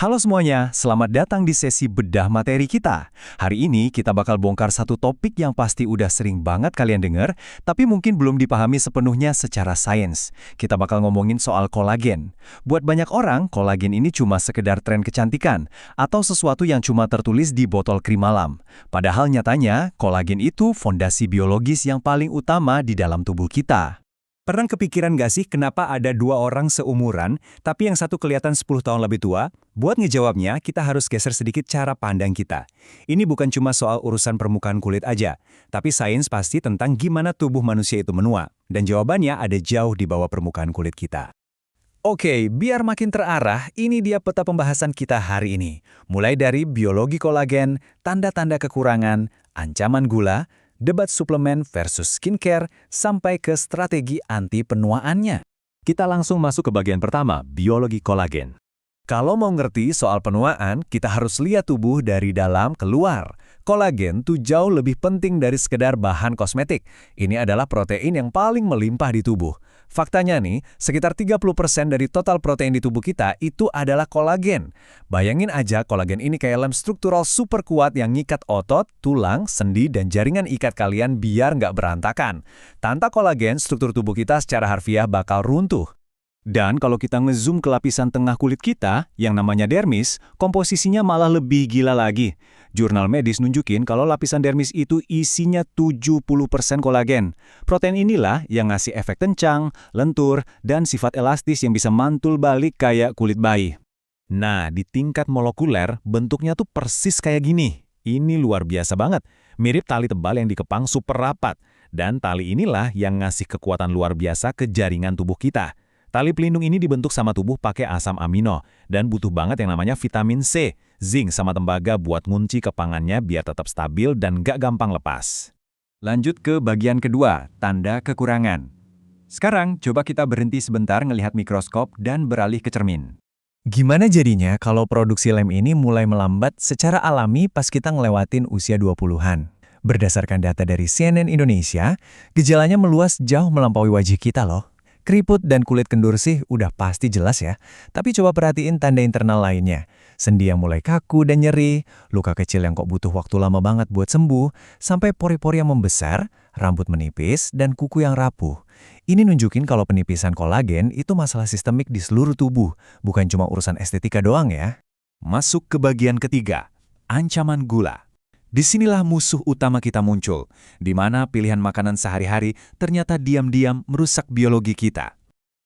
Halo semuanya, selamat datang di sesi bedah materi kita. Hari ini kita bakal bongkar satu topik yang pasti udah sering banget kalian dengar, tapi mungkin belum dipahami sepenuhnya secara sains. Kita bakal ngomongin soal kolagen. Buat banyak orang, kolagen ini cuma sekedar tren kecantikan, atau sesuatu yang cuma tertulis di botol krim malam. Padahal nyatanya, kolagen itu fondasi biologis yang paling utama di dalam tubuh kita. Pernah kepikiran gak sih kenapa ada dua orang seumuran, tapi yang satu kelihatan 10 tahun lebih tua? Buat ngejawabnya, kita harus geser sedikit cara pandang kita. Ini bukan cuma soal urusan permukaan kulit aja, tapi sains pasti tentang gimana tubuh manusia itu menua. Dan jawabannya ada jauh di bawah permukaan kulit kita. Oke, biar makin terarah, ini dia peta pembahasan kita hari ini. Mulai dari biologi kolagen, tanda-tanda kekurangan, ancaman gula, debat suplemen versus skincare, sampai ke strategi anti penuaannya. Kita langsung masuk ke bagian pertama, biologi kolagen. Kalau mau ngerti soal penuaan, kita harus lihat tubuh dari dalam keluar. Kolagen tuh jauh lebih penting dari sekedar bahan kosmetik. Ini adalah protein yang paling melimpah di tubuh. Faktanya nih, sekitar 30% dari total protein di tubuh kita itu adalah kolagen. Bayangin aja kolagen ini kayak lem struktural super kuat yang ngikat otot, tulang, sendi, dan jaringan ikat kalian biar nggak berantakan. Tanpa kolagen, struktur tubuh kita secara harfiah bakal runtuh. Dan kalau kita ngezoom ke lapisan tengah kulit kita, yang namanya dermis, komposisinya malah lebih gila lagi. Jurnal medis nunjukin kalau lapisan dermis itu isinya 70% kolagen. Protein inilah yang ngasih efek kencang, lentur, dan sifat elastis yang bisa mantul balik kayak kulit bayi. Nah, di tingkat molekuler, bentuknya tuh persis kayak gini. Ini luar biasa banget. Mirip tali tebal yang dikepang super rapat. Dan tali inilah yang ngasih kekuatan luar biasa ke jaringan tubuh kita. Tali pelindung ini dibentuk sama tubuh pakai asam amino, dan butuh banget yang namanya vitamin C, zinc sama tembaga buat ngunci kepangannya biar tetap stabil dan gak gampang lepas. Lanjut ke bagian kedua, tanda kekurangan. Sekarang, coba kita berhenti sebentar ngelihat mikroskop dan beralih ke cermin. Gimana jadinya kalau produksi lem ini mulai melambat secara alami pas kita ngelewatin usia 20-an? Berdasarkan data dari CNN Indonesia, gejalanya meluas jauh melampaui wajah kita loh. Keriput dan kulit kendur sih udah pasti jelas ya, tapi coba perhatiin tanda internal lainnya. Sendi yang mulai kaku dan nyeri, luka kecil yang kok butuh waktu lama banget buat sembuh, sampai pori-pori yang membesar, rambut menipis, dan kuku yang rapuh. Ini nunjukin kalau penipisan kolagen itu masalah sistemik di seluruh tubuh, bukan cuma urusan estetika doang ya. Masuk ke bagian ketiga, ancaman gula. Disinilah musuh utama kita muncul, di mana pilihan makanan sehari-hari ternyata diam-diam merusak biologi kita.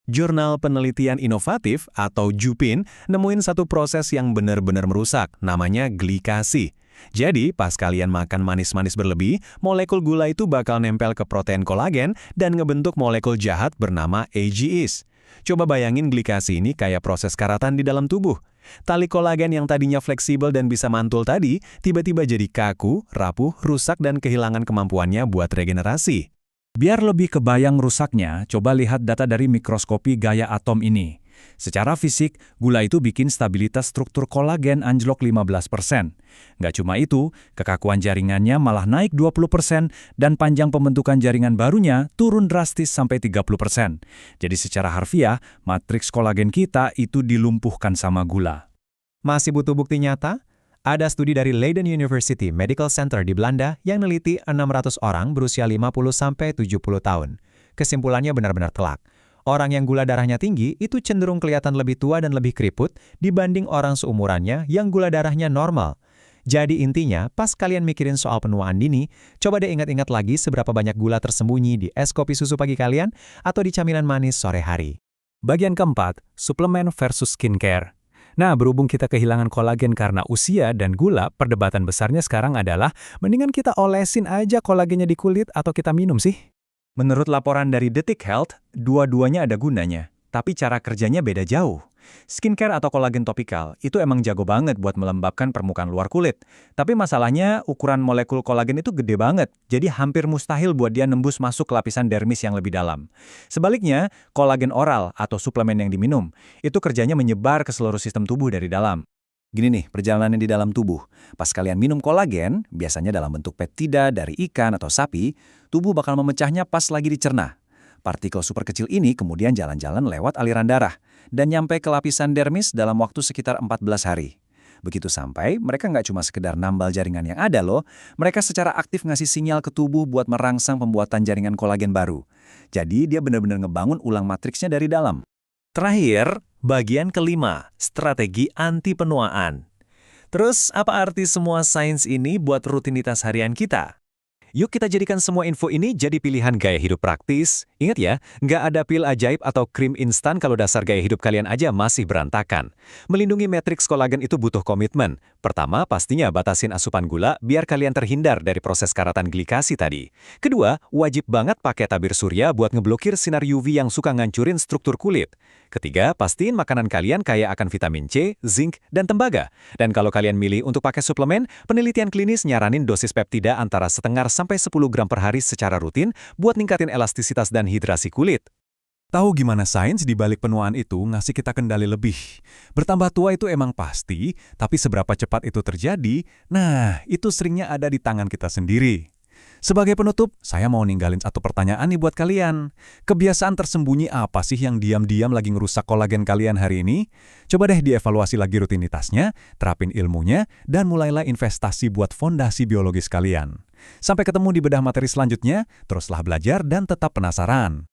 Jurnal Penelitian Inovatif atau JUPIN nemuin satu proses yang benar-benar merusak, namanya glikasi. Jadi, pas kalian makan manis-manis berlebih, molekul gula itu bakal nempel ke protein kolagen dan ngebentuk molekul jahat bernama AGEs. Coba bayangin glikasi ini kayak proses karatan di dalam tubuh. Tali kolagen yang tadinya fleksibel dan bisa mantul tadi, tiba-tiba jadi kaku, rapuh, rusak, dan kehilangan kemampuannya buat regenerasi. Biar lebih kebayang rusaknya, coba lihat data dari mikroskopi gaya atom ini. Secara fisik, gula itu bikin stabilitas struktur kolagen anjlok 15%. Nggak cuma itu, kekakuan jaringannya malah naik 20% dan panjang pembentukan jaringan barunya turun drastis sampai 30%. Jadi secara harfiah, matriks kolagen kita itu dilumpuhkan sama gula. Masih butuh bukti nyata? Ada studi dari Leiden University Medical Center di Belanda yang neliti 600 orang berusia 50-70 tahun. Kesimpulannya benar-benar telak. Orang yang gula darahnya tinggi itu cenderung kelihatan lebih tua dan lebih keriput dibanding orang seumurannya yang gula darahnya normal. Jadi intinya, pas kalian mikirin soal penuaan dini, coba deh ingat-ingat lagi seberapa banyak gula tersembunyi di es kopi susu pagi kalian atau di camilan manis sore hari. Bagian keempat, suplemen versus skincare. Nah, berhubung kita kehilangan kolagen karena usia dan gula, perdebatan besarnya sekarang adalah mendingan kita olesin aja kolagennya di kulit atau kita minum sih? Menurut laporan dari Detik Health, dua-duanya ada gunanya, tapi cara kerjanya beda jauh. Skincare atau kolagen topikal itu emang jago banget buat melembabkan permukaan luar kulit. Tapi masalahnya ukuran molekul kolagen itu gede banget, jadi hampir mustahil buat dia nembus masuk ke lapisan dermis yang lebih dalam. Sebaliknya, kolagen oral atau suplemen yang diminum, itu kerjanya menyebar ke seluruh sistem tubuh dari dalam. Gini nih, perjalanan di dalam tubuh. Pas kalian minum kolagen, biasanya dalam bentuk peptida dari ikan atau sapi, tubuh bakal memecahnya pas lagi dicerna. Partikel super kecil ini kemudian jalan-jalan lewat aliran darah. dan nyampe ke lapisan dermis dalam waktu sekitar 14 hari. Begitu sampai, mereka nggak cuma sekedar nambal jaringan yang ada loh, mereka secara aktif ngasih sinyal ke tubuh buat merangsang pembuatan jaringan kolagen baru. Jadi dia benar-benar ngebangun ulang matriksnya dari dalam. Terakhir, bagian kelima, strategi anti penuaan. Terus, apa arti semua sains ini buat rutinitas harian kita? Yuk kita jadikan semua info ini jadi pilihan gaya hidup praktis. Ingat ya, nggak ada pil ajaib atau krim instan kalau dasar gaya hidup kalian aja masih berantakan. Melindungi matriks kolagen itu butuh komitmen. Pertama, pastinya batasin asupan gula biar kalian terhindar dari proses karatan glikasi tadi. Kedua, wajib banget pakai tabir surya buat ngeblokir sinar UV yang suka ngancurin struktur kulit. Ketiga, pastiin makanan kalian kaya akan vitamin C, zinc, dan tembaga. Dan kalau kalian milih untuk pakai suplemen, penelitian klinis nyaranin dosis peptida antara setengah sampai 10 gram per hari secara rutin buat ningkatin elastisitas dan hidrasi kulit. Tahu gimana sains di balik penuaan itu ngasih kita kendali lebih. Bertambah tua itu emang pasti, tapi seberapa cepat itu terjadi, nah itu seringnya ada di tangan kita sendiri. Sebagai penutup, saya mau ninggalin satu pertanyaan nih buat kalian. Kebiasaan tersembunyi apa sih yang diam-diam lagi ngerusak kolagen kalian hari ini? Coba deh dievaluasi lagi rutinitasnya, terapin ilmunya, dan mulailah investasi buat fondasi biologis kalian. Sampai ketemu di bedah materi selanjutnya, teruslah belajar dan tetap penasaran.